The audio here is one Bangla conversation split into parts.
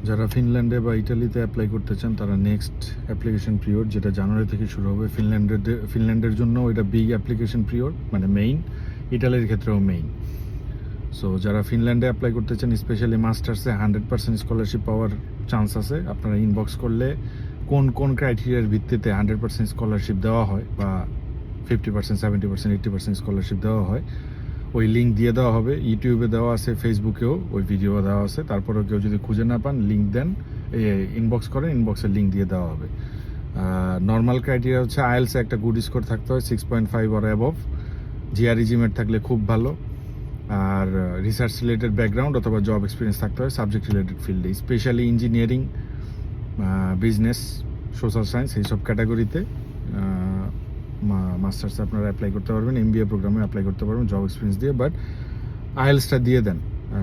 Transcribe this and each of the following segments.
যারা ফিনল্যান্ডে বা ইটালিতে অ্যাপ্লাই করতে চান তারা নেক্সট অ্যাপ্লিকেশন পিরিয়ড যেটা জানুয়ারি থেকে শুরু হবে ফিনল্যান্ডের জন্য এটা বিগ অ্যাপ্লিকেশন পিরিয়ড মানে মেইন, ইটালির ক্ষেত্রেও মেইন। সো যারা ফিনল্যান্ডে অ্যাপ্লাই করতে চান স্পেশালি মাস্টার্সে 100% স্কলারশিপ পাওয়ার চান্স আছে। আপনারা ইনবক্স করলে কোন কোন ক্রাইটেরিয়ার ভিত্তিতে 100% স্কলারশিপ দেওয়া হয় বা 50%, 70%, 80% স্কলারশিপ দেওয়া হয় ওই লিঙ্ক দিয়ে দেওয়া হবে। ইউটিউবে দেওয়া আছে, ফেসবুকেও ওই ভিডিও দেওয়া আছে। তারপরেও কেউ যদি খুঁজে না পান লিঙ্ক দেন, ইনবক্স করেন, ইনবক্সের লিঙ্ক দিয়ে দেওয়া হবে। নর্মাল ক্রাইটেরিয়া হচ্ছে আইএলসে একটা গুড স্কোর থাকতে হয় 6.5 অর অ্যাবভ, জিআরই জিমেট থাকলে খুব ভালো, আর রিসার্চ রিলেটেড ব্যাকগ্রাউন্ড অথবা জব এক্সপিরিয়েন্স থাকতে হয় সাবজেক্ট রিলেটেড ফিল্ডে, specially engineering, business, social science এইসব ক্যাটাগরিতে মাস্টার্সে আপনারা অ্যাপ্লাই করতে পারবেন, এমবিএ প্রোগ্রামে অ্যাপ্লাই করতে পারবেন জব এক্সপিরিয়েন্স দিয়ে। বাট আইএলসটা দিয়ে দেন,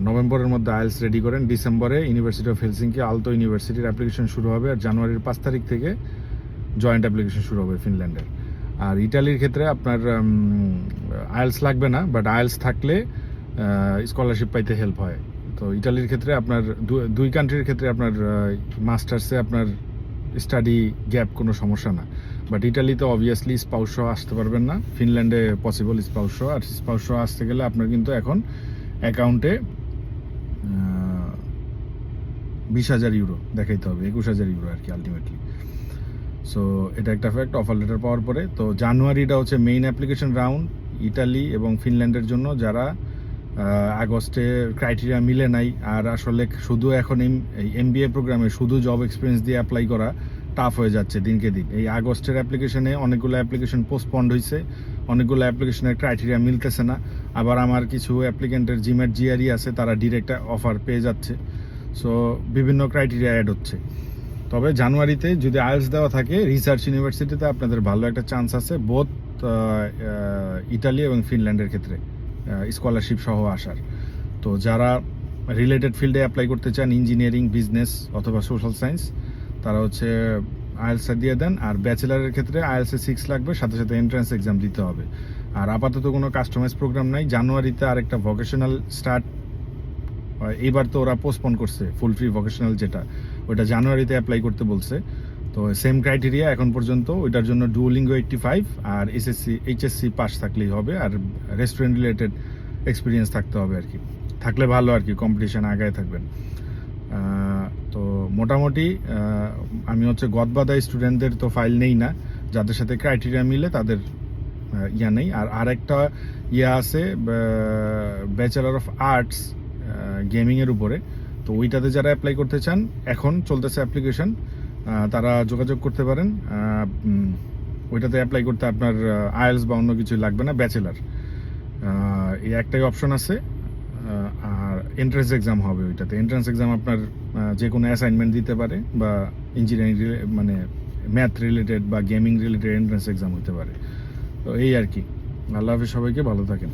নভেম্বরের মধ্যে আইএলস রেডি করেন। ডিসেম্বরে ইউনিভার্সিটি অফ হেলসিঙ্কি আলতো ইউনিভার্সিটির অ্যাপ্লিকেশন শুরু হবে, আর জানুয়ারির 5 তারিখ থেকে জয়েন্ট অ্যাপ্লিকেশন শুরু হবে ফিনল্যান্ডের। আর ইটালির ক্ষেত্রে আপনার আইএলস লাগবে না, বাট আইএলস থাকলে স্কলারশিপ পাইতে হেল্প হয়। তো ইটালির ক্ষেত্রে আপনার দুই কান্ট্রির ক্ষেত্রে আপনার মাস্টার্সে আপনার স্টাডি গ্যাপ কোনো সমস্যা না। বাট ইটালিতে অবভিয়াসলি স্পাউস সহ আসতে পারবেন না, ফিনল্যান্ডে পসিবল স্পাউস সহ। আর স্পাউস সহ আসতে গেলে আপনার কিন্তু এখন অ্যাকাউন্টে 20,000 ইউরো দেখাইতে হবে, 21,000 ইউরো আর কি আলটিমেটলি। সো এটা একটা ফ্যাক্ট অফার লেটার পাওয়ার পরে। তো জানুয়ারিটা হচ্ছে মেইন অ্যাপ্লিকেশন রাউন্ড ইটালি এবং ফিনল্যান্ডের জন্য। যারা আগস্টে ক্রাইটেরিয়া মিলে নাই, আর আসলে শুধু এখন এই এমবিএ প্রোগ্রামে শুধু জব এক্সপিরিয়েন্স দিয়ে অ্যাপ্লাই করা টাফ হয়ে যাচ্ছে দিনকে দিন। এই আগস্টের অ্যাপ্লিকেশনে অনেকগুলো অ্যাপ্লিকেশন পোস্টপন্ড হয়েছে, অনেকগুলো অ্যাপ্লিকেশনের ক্রাইটেরিয়া মিলতেছে না। আবার আমার কিছু অ্যাপ্লিকেন্টের জিমেট জিআরই আছে, তারা ডিরেক্ট অফার পেয়ে যাচ্ছে। সো বিভিন্ন ক্রাইটেরিয়া অ্যাড হচ্ছে। তবে জানুয়ারিতে যদি আইএলস দেওয়া থাকে রিসার্চ ইউনিভার্সিটিতে আপনাদের ভালো একটা চান্স আছে বোথ ইটালি এবং ফিনল্যান্ডের ক্ষেত্রে স্কলারশিপ সহ আসার। তো যারা রিলেটেড ফিল্ডে অ্যাপ্লাই করতে চান, ইঞ্জিনিয়ারিং, বিজনেস অথবা সোশ্যাল সায়েন্স, তারা হচ্ছে আইএলসটা দিয়ে দেন। আর ব্যাচেলারের ক্ষেত্রে আইএলসে 6 লাগবে, সাথে সাথে এন্ট্রান্স এক্সাম দিতে হবে। আর আপাতত কোনো কাস্টমাইজ প্রোগ্রাম নাই। জানুয়ারিতে আরেকটা ভোকেশনাল স্টার্ট, এইবার তো ওরা পোস্টপোন করছে ফুল ফ্রি ভোকেশনাল, যেটা ওইটা জানুয়ারিতে অ্যাপ্লাই করতে বলছে। তো সেম ক্রাইটেরিয়া এখন পর্যন্ত, ওইটার জন্য ডুওলিঙ্গো 85 আর এইচএসসি পাস থাকলেই হবে, আর রেস্টুরেন্ট রিলেটেড এক্সপিরিয়েন্স থাকতে হবে আর কি, থাকলে ভালো আর কি, কম্পিটিশন আগায় থাকবেন। তো মোটামুটি আমি হচ্ছে গদবাদাই স্টুডেন্টদের তো ফাইল নেই না, যাদের সাথে ক্রাইটেরিয়া মিলে তাদের ইয়া নেই। আর আরেকটা ইয়া আছে ব্যাচেলার অফ আর্টস গেমিংয়ের উপরে, তো ওইটাতে যারা অ্যাপ্লাই করতে চান এখন চলতেছে অ্যাপ্লিকেশন, তারা যোগাযোগ করতে পারেন। ওইটাতে অ্যাপ্লাই করতে আপনার আইএলস বা অন্য কিছুই লাগবে না, ব্যাচেলার এই একটাই অপশন আছে। আর এন্ট্রান্স এক্সাম হবে ওইটাতে। এন্ট্রান্স এক্সাম আপনার যে কোনো অ্যাসাইনমেন্ট দিতে পারে, বা ইঞ্জিনিয়ারিং মানে ম্যাথ রিলেটেড বা গেমিং রিলেটেড এন্ট্রান্স এক্সাম হতে পারে। তো এই আর কি। আল্লাহ হাফেজ, সবাইকে ভালো থাকেন।